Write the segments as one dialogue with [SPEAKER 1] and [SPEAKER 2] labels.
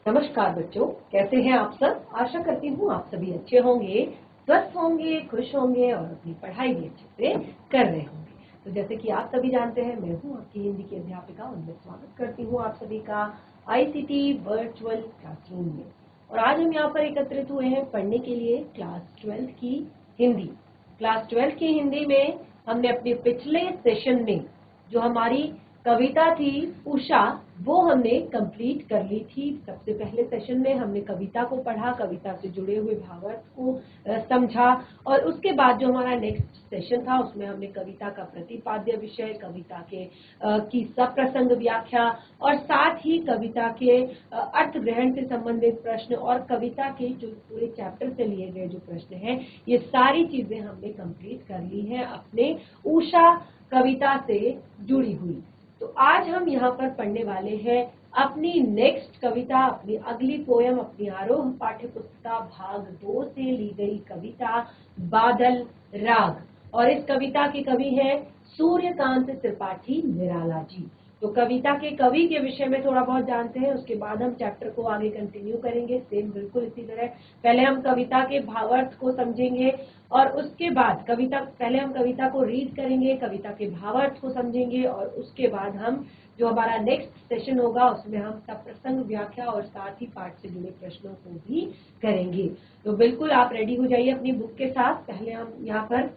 [SPEAKER 1] नमस्कार बच्चों, कैसे हैं आप सब। आशा करती हूँ आप सभी अच्छे होंगे, स्वस्थ होंगे, खुश होंगे और अपनी पढ़ाई भी अच्छे से कर रहे होंगे। तो जैसे कि आप सभी जानते हैं, मैं हूँ आपकी हिंदी की अध्यापिका और मैं स्वागत करती हूँ आप सभी का आईसीटी वर्चुअल क्लासरूम में। और आज हम यहाँ पर एकत्रित हुए हैं पढ़ने के लिए क्लास 12 की हिंदी। क्लास 12 की हिंदी में हमने अपने पिछले सेशन में जो हमारी कविता थी उषा, वो हमने कंप्लीट कर ली थी। सबसे पहले सेशन में हमने कविता को पढ़ा, कविता से जुड़े हुए भावार्थ को समझा और उसके बाद जो हमारा नेक्स्ट सेशन था उसमें हमने कविता का प्रतिपाद्य विषय, कविता के की सप्रसंग व्याख्या और साथ ही कविता के अर्थ ग्रहण से संबंधित प्रश्न और कविता के जो पूरे चैप्टर से लिए गए जो प्रश्न हैं, ये सारी चीजें हमने कंप्लीट कर ली हैं अपने उषा कविता से जुड़ी हुई। तो आज हम यहाँ पर पढ़ने वाले हैं अपनी नेक्स्ट कविता, अपनी अगली पोयम, अपनी आरोह पाठ्य पुस्तिका भाग 2 से ली गई कविता बादल राग। और इस कविता के कवि हैं सूर्यकांत त्रिपाठी निराला जी। तो कविता के कवि के विषय में थोड़ा बहुत जानते हैं, उसके बाद हम चैप्टर को आगे कंटिन्यू करेंगे सेम बिल्कुल इसी तरह। पहले हम कविता के भावार्थ को समझेंगे और उसके बाद पहले हम कविता को रीड करेंगे, कविता के भावार्थ को समझेंगे और उसके बाद हम जो हमारा नेक्स्ट सेशन होगा उसमें हम सप्रसंग व्याख्या और साथ ही पाठ से जुड़े प्रश्नों को भी करेंगे। तो बिल्कुल आप रेडी हो जाइए अपनी बुक के साथ। पहले हम यहाँ पर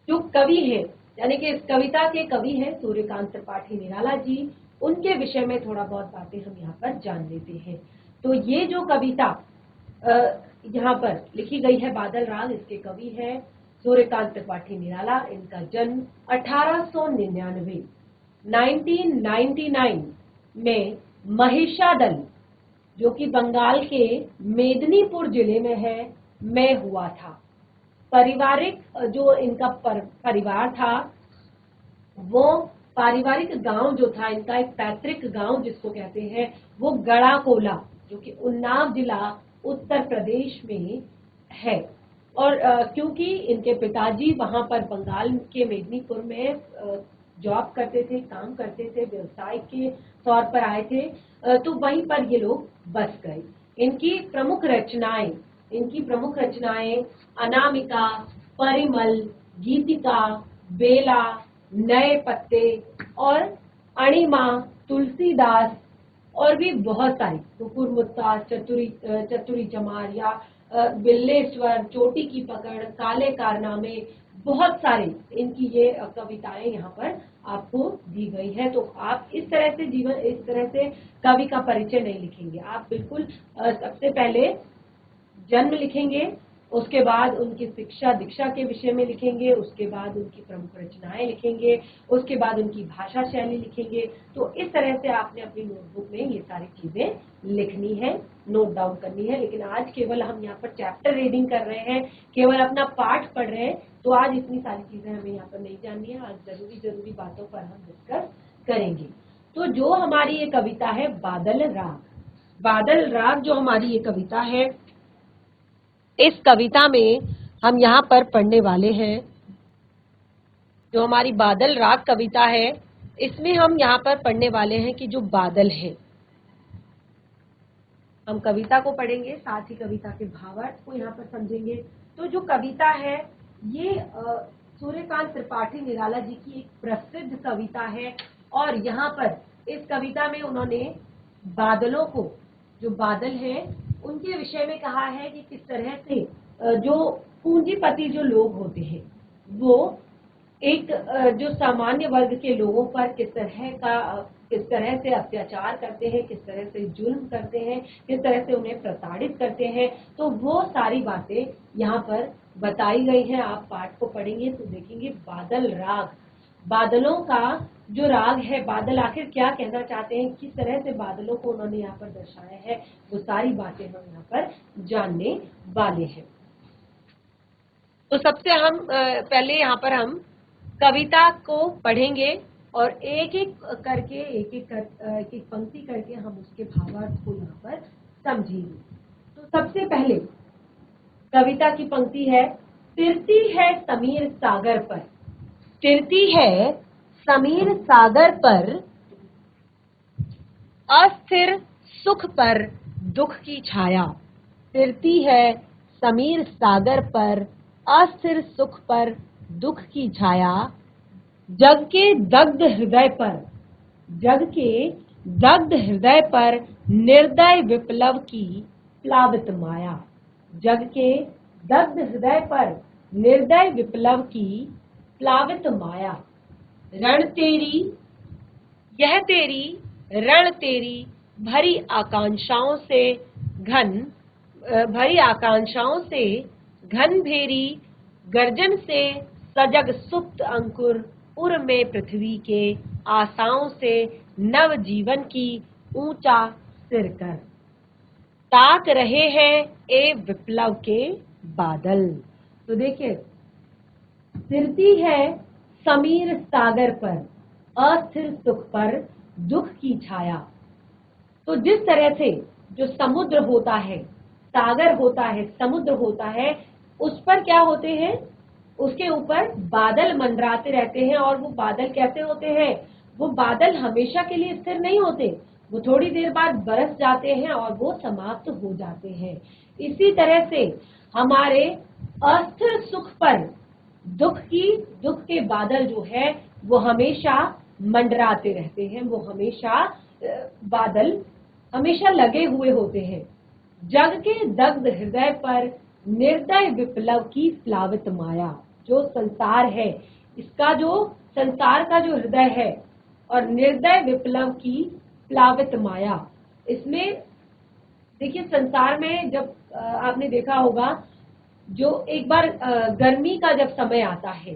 [SPEAKER 1] जो कवि है, यानी कि इस कविता के कवि हैं सूर्यकांत त्रिपाठी निराला जी, उनके विषय में थोड़ा बहुत बातें हम यहाँ पर जान लेते हैं। तो ये जो कविता यहाँ पर लिखी गई है बादल राग, इसके कवि है सूर्यकांत त्रिपाठी निराला। इनका जन्म 1899 1999 में महिषादल, जो कि बंगाल के मेदिनीपुर जिले में है, में हुआ था। पारिवारिक जो इनका परिवार था, वो पारिवारिक गांव जो था इनका, एक पैतृक गांव जिसको कहते हैं, वो गढ़ाकोला, जो कि उन्नाव जिला उत्तर प्रदेश में है। और क्योंकि इनके पिताजी वहां पर बंगाल के मेदिनीपुर में जॉब करते थे, काम करते थे, व्यवसाय के तौर पर आए थे, तो वहीं पर ये लोग बस गए। इनकी प्रमुख रचनाएं अनामिका, परिमल, गीतिका, बेला, नए पत्ते और अणिमा, तुलसीदास और भी बहुत सारी, कुकुर मुत्ता, चतुरी चमार या बिल्लेश्वर, चोटी की पकड़, काले कारनामे, बहुत सारे इनकी ये कविताएं यहाँ पर आपको दी गई है। तो आप इस तरह से कवि का परिचय नहीं लिखेंगे। आप बिल्कुल सबसे पहले जन्म लिखेंगे, उसके बाद उनकी शिक्षा दीक्षा के विषय में लिखेंगे, उसके बाद उनकी प्रमुख रचनाएं लिखेंगे, उसके बाद उनकी भाषा शैली लिखेंगे। तो इस तरह से आपने अपनी नोटबुक में ये सारी चीजें लिखनी है, नोट डाउन करनी है। लेकिन आज केवल हम यहाँ पर चैप्टर रीडिंग कर रहे हैं, केवल अपना पाठ पढ़ रहे हैं, तो आज इतनी सारी चीजें हमें यहाँ पर नहीं जाननी है। आज जरूरी बातों पर हम डिस्कस करेंगे। तो जो हमारी ये कविता है बादल राग जो हमारी ये कविता है, इस कविता में हम यहाँ पर पढ़ने वाले हैं, जो हमारी बादल राग कविता है, इसमें हम यहाँ पर पढ़ने वाले हैं कि जो बादल है, हम कविता को पढ़ेंगे, साथ ही कविता के भावार्थ को यहाँ पर समझेंगे। तो जो कविता है ये सूर्यकांत त्रिपाठी निराला जी की एक प्रसिद्ध कविता है और यहाँ पर इस कविता में उन्होंने बादलों को, जो बादल हैं उनके विषय में कहा है कि किस तरह से जो पूंजीपति जो लोग होते हैं वो एक जो सामान्य वर्ग के लोगों पर किस तरह से अत्याचार करते हैं, किस तरह से जुल्म करते हैं, किस तरह से उन्हें प्रताड़ित करते हैं। तो वो सारी बातें यहाँ पर बताई गई हैं। आप पाठ को पढ़ेंगे तो देखेंगे बादल राग, बादलों का जो राग है, बादल आखिर क्या कहना चाहते हैं, किस तरह से बादलों को उन्होंने यहाँ पर दर्शाया है, वो सारी बातें हम यहाँ पर जानने वाले हैं। तो सबसे हम पहले यहाँ पर हम कविता को पढ़ेंगे और एक एक पंक्ति करके हम उसके भावार्थ को यहाँ पर समझेंगे। तो सबसे पहले कविता की पंक्ति है, तिरती है समीर सागर पर, तिरती है समीर सागर पर, अस्थिर सुख पर दुख की छाया, फिरती है समीर सागर पर, अस्थिर सुख पर दुख की छाया, जग के दग्ध हृदय पर, जग के दग्ध हृदय पर निर्दय विप्लव की प्लावित माया, जग के दग्ध हृदय पर निर्दय विप्लव की प्लावित माया। रण तेरी, यह तेरी रण तेरी भरी आकांक्षाओं से घन भेरी गर्जन से सजग सुप्त अंकुर, उर में पृथ्वी के आशाओं से नव जीवन की ऊंचा सिर कर, ताक रहे हैं ए विप्लव के बादल। तो देखिए, फिरती है समीर सागर पर, अस्थिर सुख पर दुख की छाया। तो जिस तरह से जो समुद्र होता है, सागर होता है, समुद्र होता है, उस पर क्या होते हैं, उसके ऊपर बादल मंडराते रहते हैं। और वो बादल कैसे होते हैं, वो बादल हमेशा के लिए स्थिर नहीं होते, वो थोड़ी देर बाद बरस जाते हैं और वो समाप्त हो जाते हैं। इसी तरह से हमारे अस्थिर सुख पर दुख के बादल जो है वो हमेशा मंडराते रहते हैं, वो हमेशा बादल हमेशा लगे हुए होते हैं। जग के दग्ध हृदय पर निर्दय विप्लव की प्लावित माया, जो संसार है, इसका जो संसार का जो हृदय है और निर्दय विप्लव की प्लावित माया, इसमें देखिए संसार में जब आपने देखा होगा, जो एक बार गर्मी का जब समय आता है,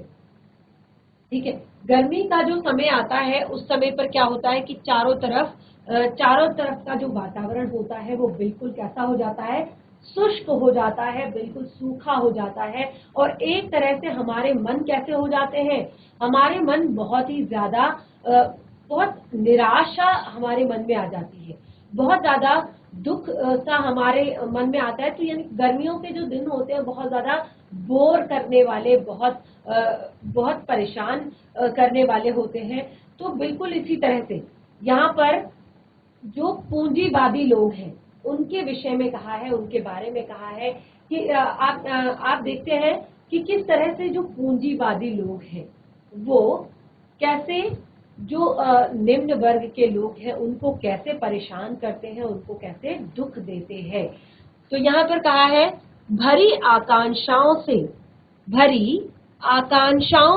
[SPEAKER 1] ठीक है, गर्मी का जो समय आता है उस समय पर क्या होता है कि चारों तरफ का जो वातावरण होता है वो बिल्कुल कैसा हो जाता है, शुष्क हो जाता है, बिल्कुल सूखा हो जाता है। और एक तरह से हमारे मन कैसे हो जाते हैं, हमारे मन बहुत ही ज्यादा बहुत निराशा हमारे मन में आ जाती है, बहुत ज्यादा दुख सा हमारे मन में आता है। तो यानी गर्मियों के जो दिन होते हैं बहुत ज्यादा बोर करने वाले, बहुत परेशान करने वाले होते हैं। तो बिल्कुल इसी तरह से यहाँ पर जो पूंजीवादी लोग हैं उनके विषय में कहा है, उनके बारे में कहा है कि आप देखते हैं कि किस तरह से जो पूंजीवादी लोग हैं वो कैसे जो निम्न वर्ग के लोग हैं उनको कैसे परेशान करते हैं, उनको कैसे दुख देते हैं। तो यहाँ पर कहा है भरी आकांक्षाओं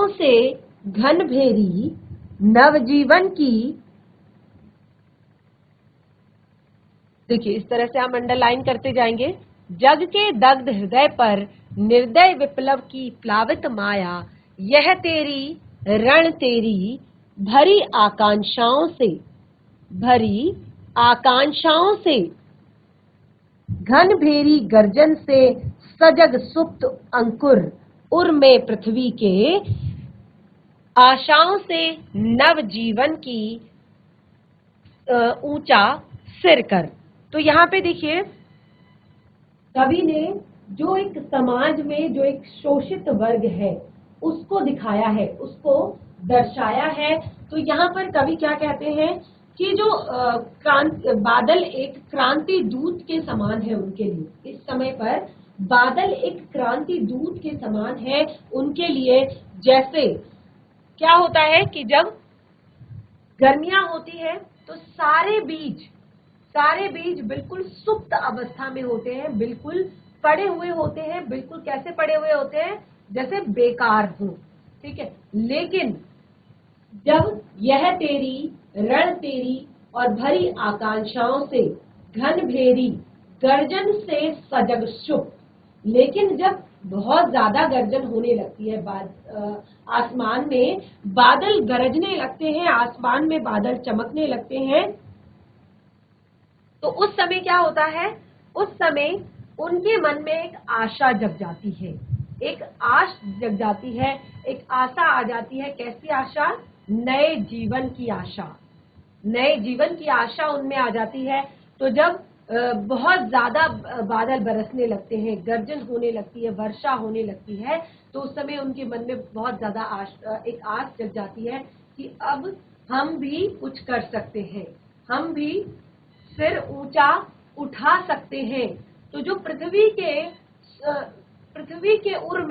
[SPEAKER 1] से घन भेरी नवजीवन की, देखिए इस तरह से हम अंडरलाइन करते जाएंगे, जग के दग्ध हृदय पर निर्दय विप्लव की प्लावित माया, यह तेरी रण तेरी भरी आकांक्षाओं से घन भेरी गर्जन से सजग सुप्त अंकुर, उर में पृथ्वी के आशाओं से नव जीवन की ऊंचा सिर कर। तो यहाँ पे देखिए कवि ने जो एक समाज में जो एक शोषित वर्ग है उसको दिखाया है, उसको दर्शाया है। तो यहाँ पर कवि क्या कहते हैं कि जो बादल एक क्रांति दूत के समान है उनके लिए, इस समय पर बादल एक क्रांति दूत के समान है उनके लिए। जैसे क्या होता है कि जब गर्मियां होती है तो सारे बीज बिल्कुल सुप्त अवस्था में होते हैं, बिल्कुल पड़े हुए होते हैं, बिल्कुल कैसे पड़े हुए होते हैं, जैसे बेकार हो, ठीक है। लेकिन जब यह तेरी रण तेरी और भरी आकांक्षाओं से घन भेरी गर्जन से सजग शुभ, लेकिन जब बहुत ज्यादा गर्जन होने लगती है, आसमान में बादल गरजने लगते हैं, आसमान में बादल चमकने लगते हैं, तो उस समय क्या होता है, उस समय उनके मन में एक आशा जग जाती है, एक आश जग जाती है, एक आशा आ जाती है। कैसी आशा, नए जीवन की आशा, नए जीवन की आशा उनमें आ जाती है। तो जब बहुत ज्यादा बादल बरसने लगते हैं, गर्जन होने लगती है, वर्षा होने लगती है, तो उस समय उनके मन में बहुत ज्यादा एक आस जग जाती है कि अब हम भी कुछ कर सकते हैं, हम भी सिर ऊंचा उठा सकते हैं। तो जो पृथ्वी के उर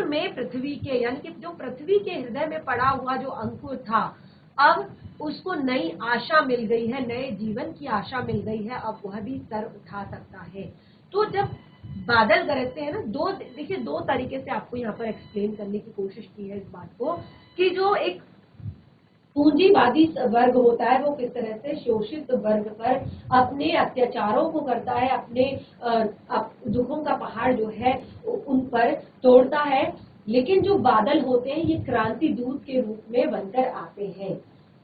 [SPEAKER 1] में पृथ्वी के, यानी कि जो पृथ्वी के हृदय में पड़ा हुआ जो अंकुर था, अब उसको नई आशा मिल गई है, नए जीवन की आशा मिल गई है, अब वह भी सर उठा सकता है। तो जब बादल गरजते हैं ना, देखिए दो तरीके से आपको यहाँ पर एक्सप्लेन करने की कोशिश की है इस बात को, कि जो एक पूंजीवादी वर्ग होता है वो किस तरह से शोषित वर्ग पर अपने अत्याचारों को करता है, अपने दुखों का पहाड़ जो है उन पर तोड़ता है। लेकिन जो बादल होते हैं ये क्रांति दूत के रूप में बनकर आते हैं,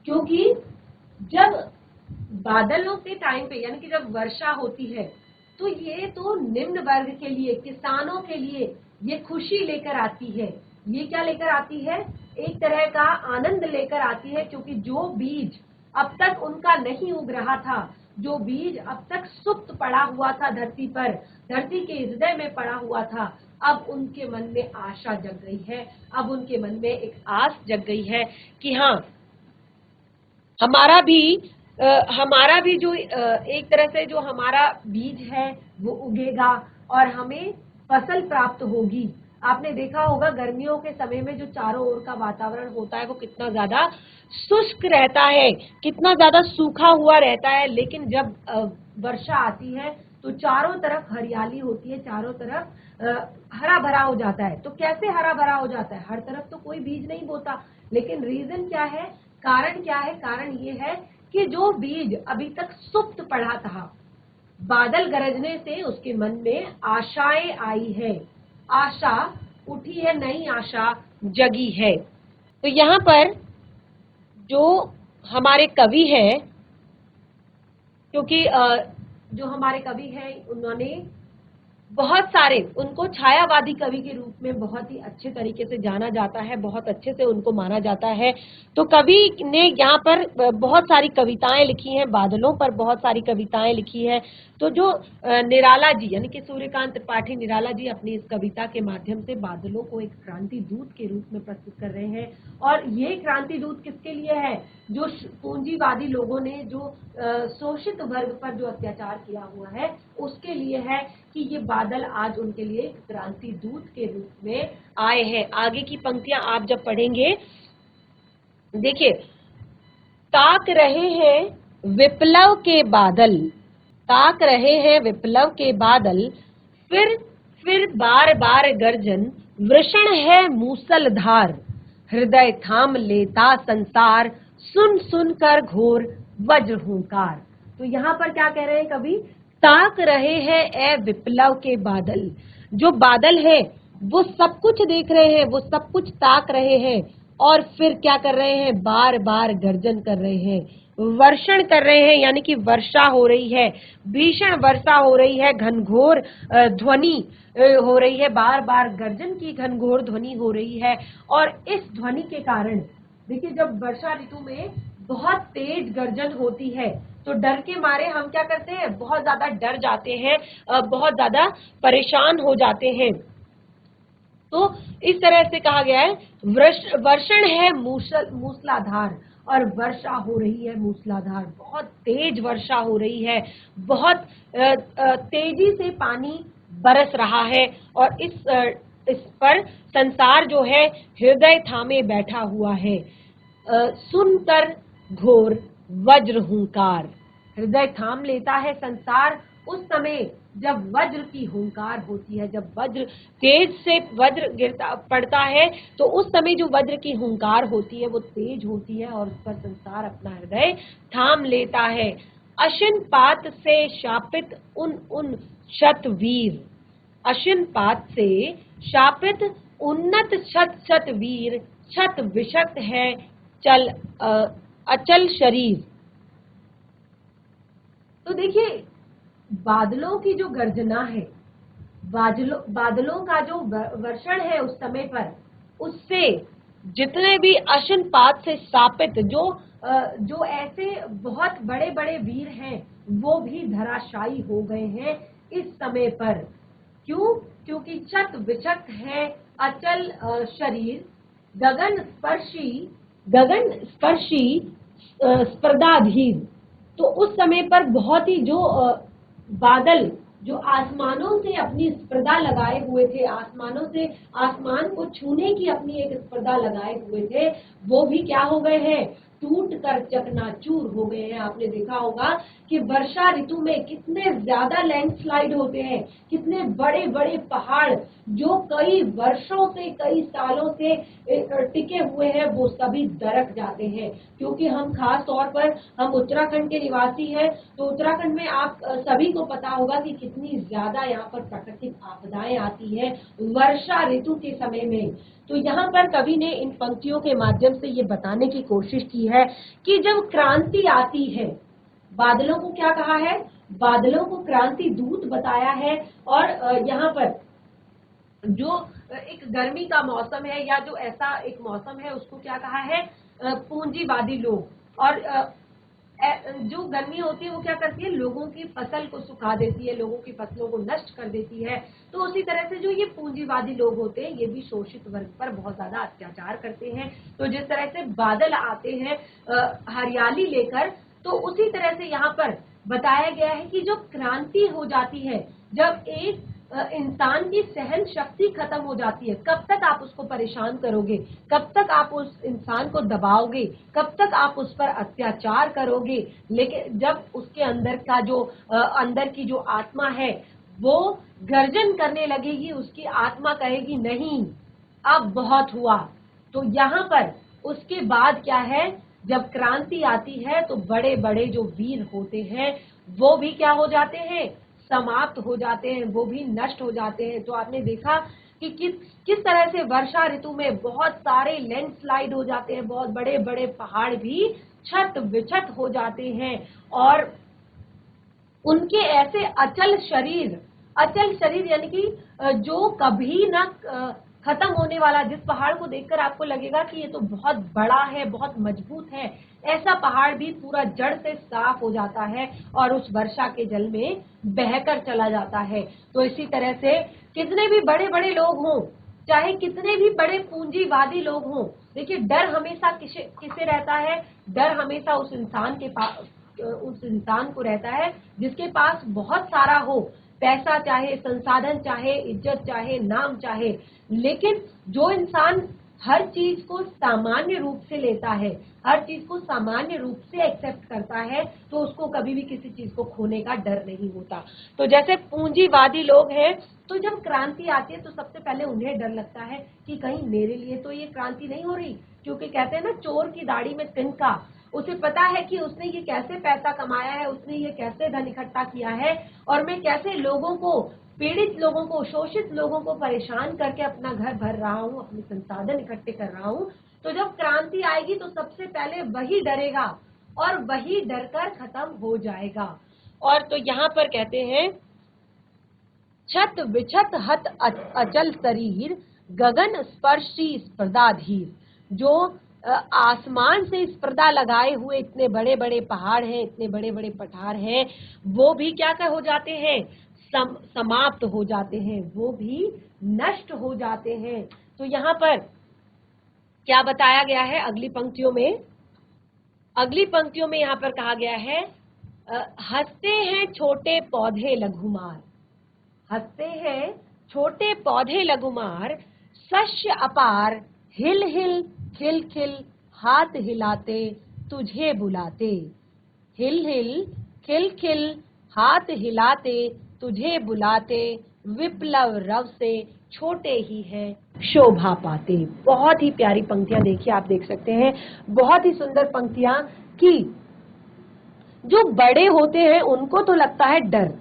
[SPEAKER 1] क्योंकि जब बादलों के टाइम पे, यानी कि जब वर्षा होती है, तो ये तो निम्न वर्ग के लिए, किसानों के लिए ये खुशी लेकर आती है। ये क्या लेकर आती है? एक तरह का आनंद लेकर आती है, क्योंकि जो बीज अब तक उनका नहीं उग रहा था, जो बीज अब तक सुप्त पड़ा हुआ था धरती पर, धरती के हृदय में पड़ा हुआ था, अब उनके मन में आशा जग गई है, अब उनके मन में एक आस जग गई है कि हाँ, हमारा भी जो एक तरह से जो हमारा बीज है वो उगेगा और हमें फसल प्राप्त होगी। आपने देखा होगा गर्मियों के समय में जो चारों ओर का वातावरण होता है वो कितना ज्यादा शुष्क रहता है, कितना ज्यादा सूखा हुआ रहता है, लेकिन जब वर्षा आती है तो चारों तरफ हरियाली होती है, चारों तरफ हरा भरा हो जाता है। तो कैसे हरा भरा हो जाता है? हर तरफ तो कोई बीज नहीं बोता, लेकिन रीजन क्या है, कारण क्या है? कारण ये है कि जो बीज अभी तक सुप्त पड़ा था, बादल गरजने से उसके मन में आशाएं आई है, आशा उठी है, नई आशा जगी है। तो यहाँ पर जो हमारे कवि हैं, क्योंकि जो हमारे कवि हैं उन्होंने बहुत सारे, उनको छायावादी कवि के रूप में बहुत ही अच्छे तरीके से जाना जाता है, बहुत अच्छे से उनको माना जाता है। तो कवि ने यहाँ पर बहुत सारी कविताएं लिखी हैं, बादलों पर बहुत सारी कविताएं लिखी है। तो जो निराला जी, यानी कि सूर्यकांत त्रिपाठी निराला जी अपनी इस कविता के माध्यम से बादलों को एक क्रांति दूत के रूप में प्रस्तुत कर रहे हैं। और ये क्रांति दूत किसके लिए है? जो पूंजीवादी लोगों ने जो शोषित वर्ग पर जो अत्याचार किया हुआ है उसके लिए है, कि ये बादल आज उनके लिए क्रांति दूत के रूप में आए हैं। आगे की पंक्तियां आप जब पढ़ेंगे, देखिए, ताक रहे हैं विप्लव के बादल, ताक रहे हैं विप्लव के बादल, फिर बार बार गर्जन, वृषण है मूसलधार, हृदय थाम लेता संसार, सुन सुन कर घोर वज्र हुंकार। तो यहाँ पर क्या कह रहे हैं कवि? ताक रहे हैं ए विप्लव के बादल। जो बादल है वो सब कुछ देख रहे हैं, वो सब कुछ ताक रहे हैं, और फिर क्या कर रहे हैं? बार बार गर्जन कर रहे हैं, वर्षण कर रहे हैं, यानी कि वर्षा हो रही है, भीषण वर्षा हो रही है, घनघोर ध्वनि हो रही है, बार बार गर्जन की घनघोर ध्वनि हो रही है। और इस ध्वनि के कारण, देखिए, जब वर्षा ऋतु में बहुत तेज गर्जन होती है तो डर के मारे हम क्या करते हैं? बहुत ज्यादा डर जाते हैं, बहुत ज्यादा परेशान हो जाते हैं। तो इस तरह से कहा गया है, वर्षण है मूसलाधार, और वर्षा हो रही है मूसलाधार, बहुत तेज वर्षा हो रही है, बहुत तेजी से पानी बरस रहा है, और इस पर संसार जो है हृदय थामे बैठा हुआ है। सुनकर घोर वज्र हुंकार, हृदय थाम लेता है संसार उस समय जब वज्र की हुंकार होती है, जब वज्र तेज से वज्र गिरता पड़ता है, तो उस समय जो वज्र की हुंकार होती है वो तेज होती है और उस पर संसार अपना हृदय थाम लेता है। अशिन पात से शापित उन शतवीर, अशिन पात से शापित उन्नत शत वीर, शत विशत है चल अचल शरीर। तो देखिए, बादलों की जो गर्जना है, बादलों का जो वर्षण है उस समय पर, उससे जितने भी अशनपात से शापित जो ऐसे बहुत बड़े बड़े वीर हैं वो भी धराशायी हो गए हैं इस समय पर। क्यों? क्योंकि शत विशत है अचल शरीर, गगन स्पर्शी स्पर्धाधीन। तो उस समय पर बहुत ही जो बादल जो आसमानों से अपनी स्पर्धा लगाए हुए थे, आसमानों से आसमान को छूने की अपनी एक स्पर्धा लगाए हुए थे, वो भी क्या हो गए हैं, टूट कर चकनाचूर हो गए हैं। आपने देखा होगा कि वर्षा ऋतु में कितने ज्यादा लैंडस्लाइड होते हैं, कितने बड़े बड़े पहाड़ जो कई वर्षों से कई सालों से टिके हुए हैं वो सभी दरक जाते हैं। क्योंकि हम खास तौर पर हम उत्तराखंड के निवासी हैं, तो उत्तराखंड में आप सभी को पता होगा कि कितनी ज्यादा यहाँ पर प्राकृतिक आपदाएं आती हैं वर्षा ऋतु के समय में। तो यहाँ पर कवि ने इन पंक्तियों के माध्यम से ये बताने की कोशिश की है कि जब क्रांति आती है, बादलों को क्या कहा है, बादलों को क्रांति दूत बताया है। और यहाँ पर जो एक गर्मी का मौसम है या जो ऐसा एक मौसम है उसको क्या कहा है, पूंजीवादी लोग। और जो गर्मी होती है वो क्या करती है, लोगों की फसल को सुखा देती है, लोगों की फसलों को नष्ट कर देती है। तो उसी तरह से जो ये पूंजीवादी लोग होते हैं ये भी शोषित वर्ग पर बहुत ज्यादा अत्याचार करते हैं। तो जिस तरह से बादल आते हैं हरियाली लेकर, तो उसी तरह से यहाँ पर बताया गया है कि जो क्रांति हो जाती है, जब एक इंसान की सहन शक्ति खत्म हो जाती है, कब तक आप उसको परेशान करोगे, कब तक आप उस इंसान को दबाओगे, कब तक आप उस पर अत्याचार करोगे। लेकिन जब उसके अंदर का जो अंदर की जो आत्मा है वो गर्जन करने लगेगी, उसकी आत्मा कहेगी नहीं अब बहुत हुआ। तो यहाँ पर उसके बाद क्या है, जब क्रांति आती है तो बड़े बड़े जो वीर होते हैं वो भी क्या हो जाते हैं, समाप्त हो जाते हैं, वो भी नष्ट हो जाते हैं। तो आपने देखा कि किस तरह से वर्षा ऋतु में बहुत सारे लैंडस्लाइड हो जाते हैं, बहुत बड़े बड़े पहाड़ भी छत विछत हो जाते हैं। और उनके ऐसे अचल शरीर यानी कि जो कभी ना खत्म होने वाला, जिस पहाड़ को देखकर आपको लगेगा कि ये तो बहुत बड़ा है, बहुत मजबूत है, ऐसा पहाड़ भी पूरा जड़ से साफ हो जाता है और उस वर्षा के जल में बहकर चला जाता है। तो इसी तरह से कितने भी बड़े बड़े लोग हों, चाहे कितने भी बड़े पूंजीवादी लोग हों, देखिए डर हमेशा किसे रहता है, डर हमेशा उस इंसान को रहता है जिसके पास बहुत सारा हो, पैसा चाहे, संसाधन चाहे, इज्जत चाहे, नाम चाहे। लेकिन जो इंसान हर चीज को सामान्य रूप से लेता है, हर चीज को सामान्य रूप से एक्सेप्ट करता है, तो उसको कभी भी किसी चीज को खोने का डर नहीं होता। तो जैसे पूंजीवादी लोग हैं, तो जब क्रांति आती है तो सबसे पहले उन्हें डर लगता है कि कहीं मेरे लिए तो ये क्रांति नहीं हो रही। क्योंकि कहते हैं ना, चोर की दाढ़ी में तिनका, उसे पता है कि उसने ये कैसे पैसा कमाया है, उसने ये कैसे धन इकट्ठा किया है, और मैं कैसे लोगों को, पीड़ित लोगों को, शोषित लोगों को परेशान करके अपना घर भर रहा हूँ, अपने संसाधन इकट्ठे कर रहा हूँ। तो जब क्रांति आएगी तो सबसे पहले वही डरेगा और वही डरकर खत्म हो जाएगा। और तो यहाँ पर कहते हैं, छत विछत हत अचल शरीर, गगन स्पर्शी स्पर्धाधीर। जो आसमान से स्पर्धा लगाए हुए इतने बड़े बड़े पहाड़ हैं, इतने बड़े बड़े पठार हैं, वो भी क्या हो जाते हैं, समाप्त हो जाते हैं, वो भी नष्ट हो जाते हैं। तो यहाँ पर क्या बताया गया है अगली पंक्तियों में, अगली पंक्तियों में यहाँ पर कहा गया है, हंसते हैं छोटे पौधे लघुमार, हंसते हैं छोटे पौधे लघुमार, शस्य अपार, हिल हिल खिल खिल, हाथ हिलाते तुझे बुलाते। हिल हिल खिल खिल, हाथ हिलाते तुझे बुलाते, विप्लव रव से छोटे ही हैं शोभा पाते। बहुत ही प्यारी पंक्तियां देखिए, आप देख सकते हैं, बहुत ही सुंदर पंक्तियां कि जो बड़े होते हैं उनको तो लगता है डर,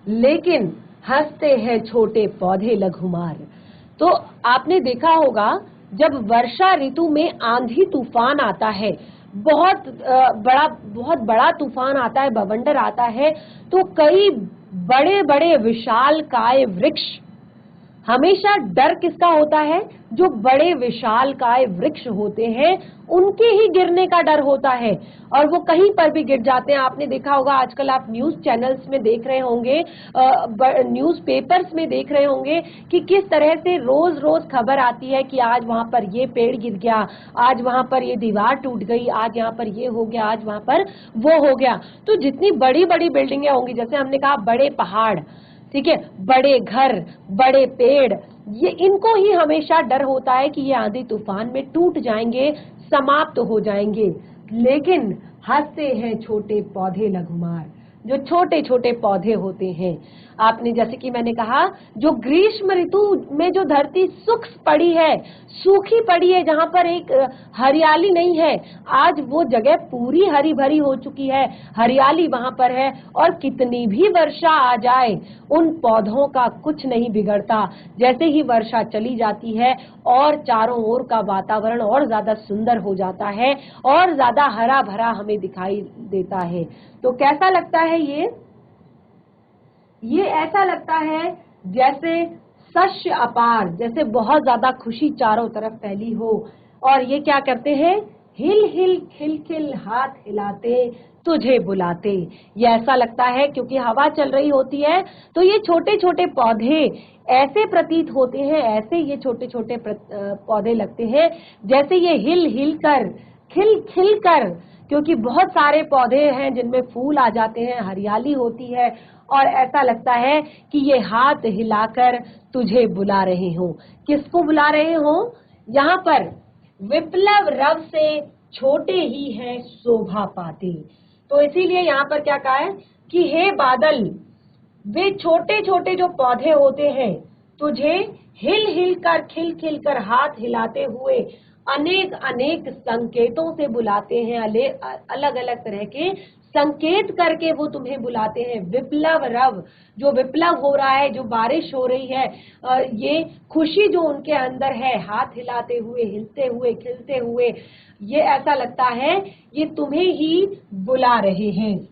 [SPEAKER 1] लेकिन हंसते हैं छोटे पौधे लघुमार। तो आपने देखा होगा जब वर्षा ऋतु में आंधी तूफान आता है, बहुत बड़ा तूफान आता है, बवंडर आता है, तो कई बड़े बड़े विशाल काय वृक्ष हमेशा डर किसका होता है? जो बड़े विशालकाय वृक्ष होते हैं उनके ही गिरने का डर होता है, और वो कहीं पर भी गिर जाते हैं। आपने देखा होगा, आजकल आप न्यूज चैनल्स में देख रहे होंगे, न्यूज पेपर्स में देख रहे होंगे कि किस तरह से रोज रोज खबर आती है कि आज वहां पर ये पेड़ गिर गया, आज वहां पर ये दीवार टूट गई, आज यहाँ पर ये हो गया, आज वहां पर वो हो गया। तो जितनी बड़ी बड़ी बिल्डिंगें होंगी, जैसे हमने कहा बड़े पहाड़, ठीक है, बड़े घर, बड़े पेड़, ये इनको ही हमेशा डर होता है कि ये आंधी तूफान में टूट जाएंगे, समाप्त हो जाएंगे। लेकिन हंसते हैं छोटे पौधे लघुमार, जो छोटे छोटे पौधे होते हैं। आपने जैसे कि मैंने कहा, जो ग्रीष्म ऋतु में जो धरती सूख पड़ी है, सूखी पड़ी है, जहां पर एक हरियाली नहीं है, आज वो जगह पूरी हरी भरी हो चुकी है, हरियाली वहां पर है, और कितनी भी वर्षा आ जाए उन पौधों का कुछ नहीं बिगड़ता। जैसे ही वर्षा चली जाती है और चारों ओर का वातावरण और ज्यादा सुंदर हो जाता है, और ज्यादा हरा भरा हमें दिखाई देता है। तो कैसा लगता है ये ऐसा लगता है जैसे शस्य अपार, जैसे बहुत ज्यादा खुशी चारों तरफ फैली हो। और ये क्या करते हैं? हिल हिल खिल खिल हाथ हिलाते तुझे बुलाते। ये ऐसा लगता है क्योंकि हवा चल रही होती है, तो ये छोटे छोटे पौधे ऐसे प्रतीत होते हैं, ऐसे ये छोटे छोटे पौधे लगते हैं जैसे ये हिल हिल कर, खिल खिल कर, क्योंकि बहुत सारे पौधे हैं जिनमें फूल आ जाते हैं, हरियाली होती है, और ऐसा लगता है कि ये हाथ हिलाकर तुझे बुला रहे हो। किसको बुला रहे हो? यहाँ पर विप्लव रव से छोटे ही हैं शोभा पाते। तो इसीलिए यहाँ पर क्या कहा है कि हे बादल, वे छोटे छोटे जो पौधे होते हैं तुझे हिल हिल कर, खिल खिल कर, हाथ हिलाते हुए अनेक अनेक संकेतों से बुलाते हैं, अलग अलग तरह के संकेत करके वो तुम्हें बुलाते हैं। विप्लव रव, जो विप्लव हो रहा है, जो बारिश हो रही है, ये खुशी जो उनके अंदर है, हाथ हिलाते हुए, हिलते हुए, खिलते हुए, ये ऐसा लगता है ये तुम्हें ही बुला रहे हैं।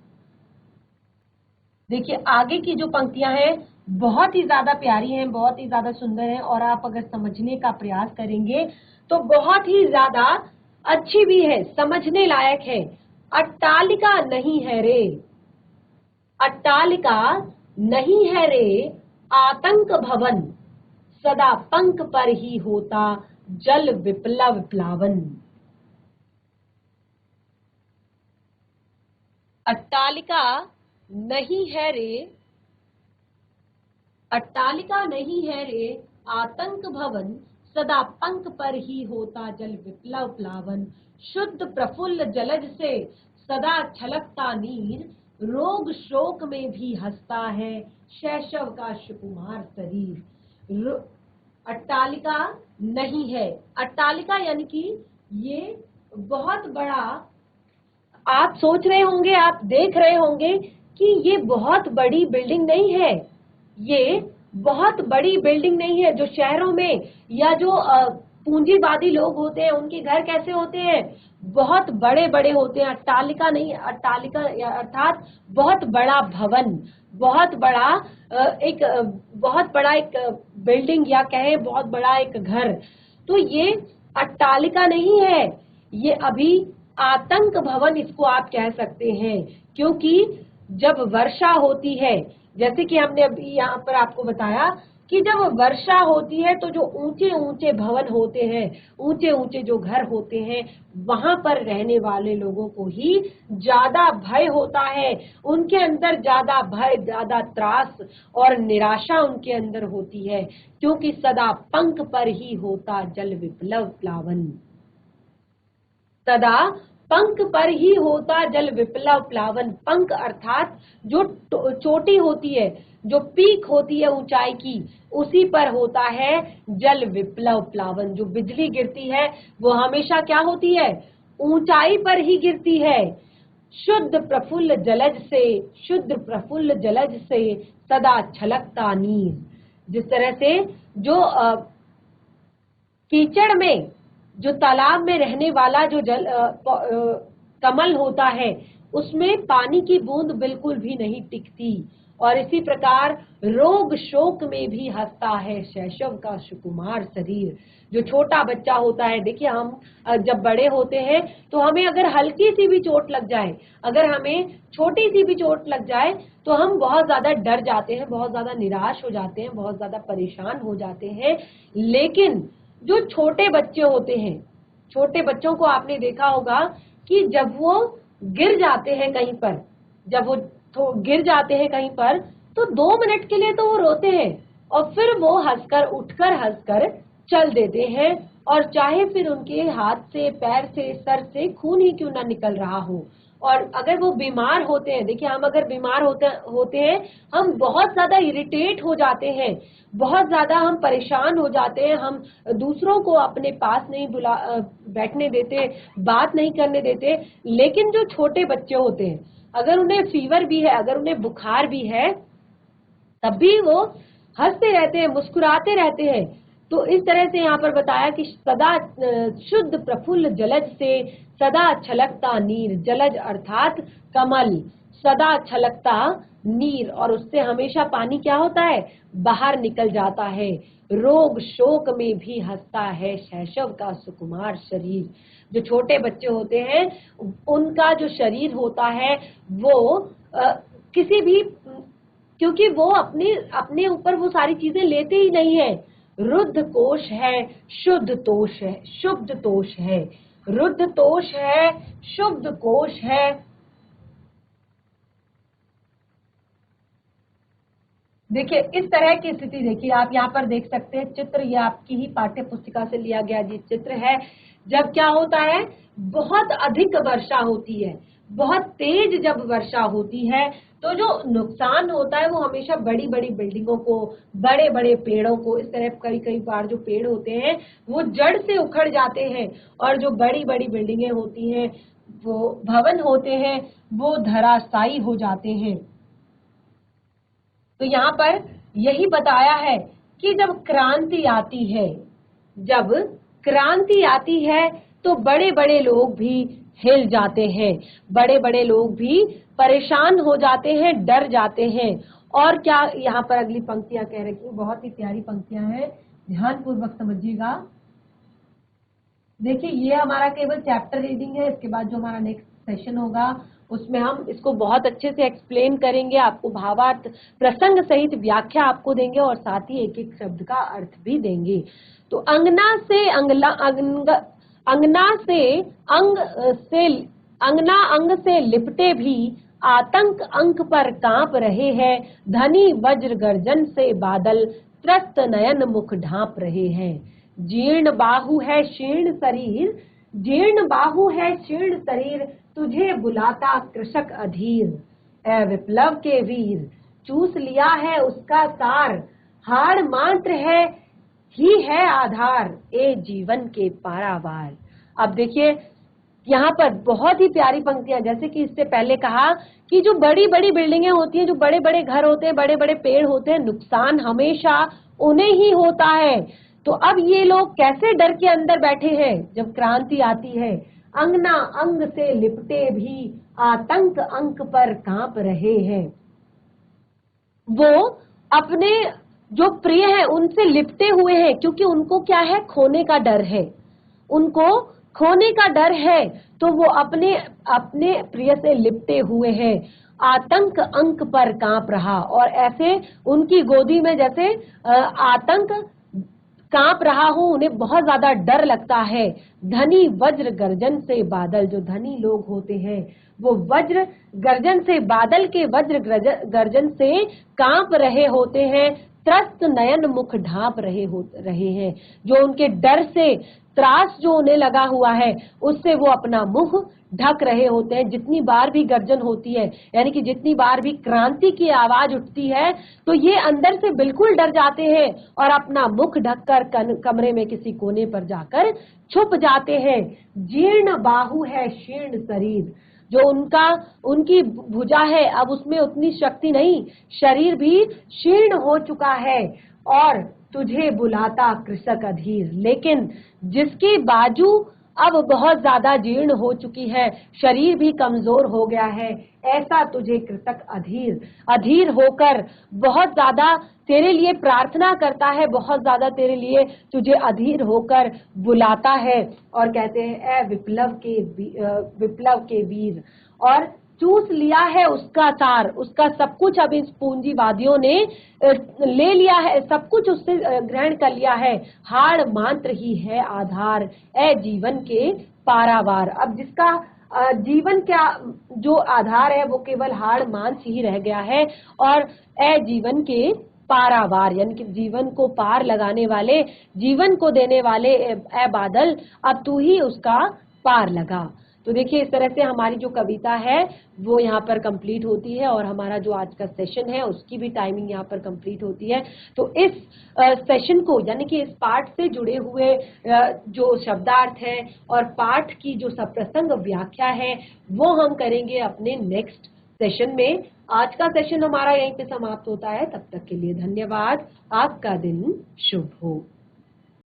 [SPEAKER 1] देखिए आगे की जो पंक्तियां हैं बहुत ही ज्यादा प्यारी हैं, बहुत ही ज्यादा सुंदर हैं, और आप अगर समझने का प्रयास करेंगे तो बहुत ही ज्यादा अच्छी भी है, समझने लायक है। अट्टालिका नहीं है रे, अट्टालिका नहीं है रे आतंक भवन, सदा पंख पर ही होता जल विप्लव प्लावन। अट्टालिका नहीं है रे, अट्टालिका नहीं है रे आतंक भवन, सदा पंख पर ही होता जल विप्लव प्लावन। शुद्ध प्रफुल्ल जलज से सदा छलकता नीर, रोग शोक में भी हंसता है शैशव का सुकुमार शरीर। अट्टालिका नहीं है, अट्टालिका यानी कि ये बहुत बड़ा, आप सोच रहे होंगे, आप देख रहे होंगे कि ये बहुत बड़ी बिल्डिंग नहीं है, ये बहुत बड़ी बिल्डिंग नहीं है। जो शहरों में या जो पूंजीवादी लोग होते हैं उनके घर कैसे होते हैं? बहुत बड़े बड़े होते हैं। अट्टालिका नहीं, अट्टालिका अर्थात बहुत बड़ा भवन, बहुत बड़ा एक बिल्डिंग, या कहें बहुत बड़ा एक घर। तो ये अट्टालिका नहीं है, ये अभी आतंक भवन इसको आप कह सकते हैं। क्योंकि जब वर्षा होती है, जैसे कि हमने अभी यहाँ पर आपको बताया कि जब वर्षा होती है तो जो ऊंचे ऊंचे भवन होते हैं, ऊंचे ऊंचे जो घर होते हैं, वहां पर रहने वाले लोगों को ही ज्यादा भय होता है, उनके अंदर ज्यादा भय, ज्यादा त्रास और निराशा उनके अंदर होती है, क्योंकि सदा पंख पर ही होता जल विप्लव प्लावन, सदा पंख पर ही होता जल विप्लव प्लावन। पंख अर्थात जो चोटी होती है, जो पीक होती है ऊंचाई की, उसी पर होता है जल विप्लव प्लावन। जो बिजली गिरती है वो हमेशा क्या होती है? ऊंचाई पर ही गिरती है। शुद्ध प्रफुल्ल जलज से, शुद्ध प्रफुल्ल जलज से सदा छलकता नीर। जिस तरह से जो कीचड़ में, जो तालाब में रहने वाला जो कमल होता है, उसमें पानी की बूंद बिल्कुल भी नहीं टिकती, और इसी प्रकार रोग शोक में भी हंसता है शैशव का सुकुमार शरीर। जो छोटा बच्चा होता है, देखिए हम जब बड़े होते हैं तो हमें अगर हल्की सी भी चोट लग जाए, अगर हमें छोटी सी भी चोट लग जाए तो हम बहुत ज्यादा डर जाते हैं, बहुत ज्यादा निराश हो जाते हैं, बहुत ज्यादा परेशान हो जाते हैं। लेकिन जो छोटे बच्चे होते हैं, छोटे बच्चों को आपने देखा होगा कि जब वो गिर जाते हैं कहीं पर, जब वो गिर जाते हैं कहीं पर, तो 2 मिनट के लिए तो वो रोते हैं और फिर वो हंसकर, उठकर हंसकर चल देते हैं। और चाहे फिर उनके हाथ से, पैर से, सर से खून ही क्यों ना निकल रहा हो। और अगर वो बीमार होते हैं, देखिए हम अगर बीमार होते हैं, हम बहुत ज्यादा इरिटेट हो जाते हैं, बहुत ज्यादा हम परेशान हो जाते हैं, हम दूसरों को अपने पास नहीं बैठने देते, बात नहीं करने देते। लेकिन जो छोटे बच्चे होते हैं, अगर उन्हें फीवर भी है, अगर उन्हें बुखार भी है, तब भी वो हंसते रहते हैं, मुस्कुराते रहते हैं। तो इस तरह से यहाँ पर बताया कि सदा शुद्ध प्रफुल्ल जलज से सदा छलकता नीर, जलज अर्थात कमल, सदा छलकता नीर, और उससे हमेशा पानी क्या होता है, बाहर निकल जाता है। रोग शोक में भी हंसता है शैशव का सुकुमार शरीर। जो छोटे बच्चे होते हैं उनका जो शरीर होता है वो किसी भी, क्योंकि वो अपने ऊपर वो सारी चीजें लेते ही नहीं है। रुद्ध कोश है, शुद्ध तोष है, शुद्ध तोष है, रुद्ध तोष है, शुद्ध कोश है। देखिए इस तरह की स्थिति, देखिए आप यहाँ पर देख सकते हैं चित्र, ये आपकी ही पाठ्य पुस्तिका से लिया गया जी चित्र है। जब क्या होता है, बहुत अधिक वर्षा होती है, बहुत तेज जब वर्षा होती है, तो जो नुकसान होता है वो हमेशा बड़ी बड़ी बिल्डिंगों को, बड़े बड़े पेड़ों को, इस तरह कई बार जो पेड़ होते हैं वो जड़ से उखड़ जाते हैं, और जो बड़ी बड़ी बिल्डिंगें होती हैं, वो भवन होते हैं, वो धराशायी हो जाते हैं। तो यहाँ पर यही बताया है कि जब क्रांति आती है, जब क्रांति आती है तो बड़े बड़े लोग भी हिल जाते हैं, बड़े बड़े लोग भी परेशान हो जाते हैं, डर जाते हैं। और क्या यहाँ पर अगली पंक्तियां कह रही हैं, बहुत ही प्यारी पंक्तियां हैं, ध्यान पूर्वक समझिएगा। देखिए ये हमारा केवल चैप्टर रीडिंग है, इसके बाद जो हमारा नेक्स्ट सेशन होगा उसमें हम इसको बहुत अच्छे से एक्सप्लेन करेंगे, आपको भावार्थ प्रसंग सहित व्याख्या आपको देंगे और साथ ही एक एक शब्द का अर्थ भी देंगे। तो अंगना अंग से लिपटे भी आतंक अंक पर कांप रहे हैं, धनी वज्र गर्जन से बादल त्रस्त नयन मुख ढांप रहे हैं। जीर्ण बाहु है शीर्ण शरीर, जीर्ण बाहु है शीर्ण शरीर, तुझे बुलाता कृषक अधीर। ए विप्लव के वीर, चूस लिया है उसका सार, हाड़ मात्र है ही है आधार, ए जीवन के पारावार। अब देखिए यहाँ पर बहुत ही प्यारी पंक्तियां, जैसे कि इससे पहले कहा कि जो बड़ी बड़ी बिल्डिंगें होती हैं, जो बड़े बड़े घर होते हैं, बड़े बड़े पेड़ होते हैं, नुकसान हमेशा उन्हें ही होता है। तो अब ये लोग कैसे डर के अंदर बैठे हैं जब क्रांति आती है। अंगना अंग से लिपटे भी आतंक अंक पर कांप रहे हैं। वो अपने जो प्रिय है उनसे लिपटे हुए हैं, क्योंकि उनको क्या है, खोने का डर है, उनको खोने का डर है, तो वो अपने प्रिय से लिपटे हुए हैं। आतंक अंक पर कांप रहा, और ऐसे उनकी गोदी में जैसे आतंक कांप रहा हो, उन्हें बहुत ज्यादा डर लगता है। धनी वज्र गर्जन से बादल, जो धनी लोग होते हैं वो वज्र गर्जन से, बादल के वज्र गर्जन से कांप रहे होते हैं, त्रस्त नयन मुख ढांप रहे हैं। जो उनके डर से, त्रास जो उन्हें लगा हुआ है, उससे वो अपना मुंह ढक रहे होते हैं। जितनी बार भी गर्जन होती है, यानी कि जितनी बार भी क्रांति की आवाज उठती है, तो ये अंदर से बिल्कुल डर जाते हैं और अपना मुख ढककर कमरे में किसी कोने पर जाकर छुप जाते हैं। जीर्ण बाहु है शीर्ण शरीर, जो उनकी भुजा है अब उसमें उतनी शक्ति नहीं, शरीर भी शीर्ण हो चुका है। और तुझे बुलाता कृषक अधीर, लेकिन जिसके बाजू अब बहुत ज्यादा जीर्ण हो चुकी है, शरीर भी कमजोर हो गया है, ऐसा तुझे कृतक अधीर अधीर होकर बहुत ज्यादा तेरे लिए प्रार्थना करता है, बहुत ज्यादा तेरे लिए तुझे अधीर होकर बुलाता है और कहते हैं ए विप्लव के वीर। और चूस लिया है उसका सार, उसका सब कुछ अब इस पूंजीवादियों ने ले लिया है, सब कुछ उससे ग्रहण कर लिया है। हाड़ मात्र ही है आधार, ए जीवन के पारावार। अब जिसका जीवन का जो आधार है वो केवल हाड़ मांस ही रह गया है, और ए जीवन के पारावार यानी कि जीवन को पार लगाने वाले, जीवन को देने वाले ए बादल, अब तू ही उसका पार लगा। तो देखिए इस तरह से हमारी जो कविता है वो यहाँ पर कंप्लीट होती है, और हमारा जो आज का सेशन है उसकी भी टाइमिंग यहाँ पर कंप्लीट होती है। तो इस सेशन को यानी कि इस पाठ से जुड़े हुए जो शब्दार्थ है और पाठ की जो सप्रसंग व्याख्या है वो हम करेंगे अपने नेक्स्ट सेशन में। आज का सेशन हमारा यहीं पे समाप्त होता है, तब तक के लिए धन्यवाद। आपका दिन शुभ हो।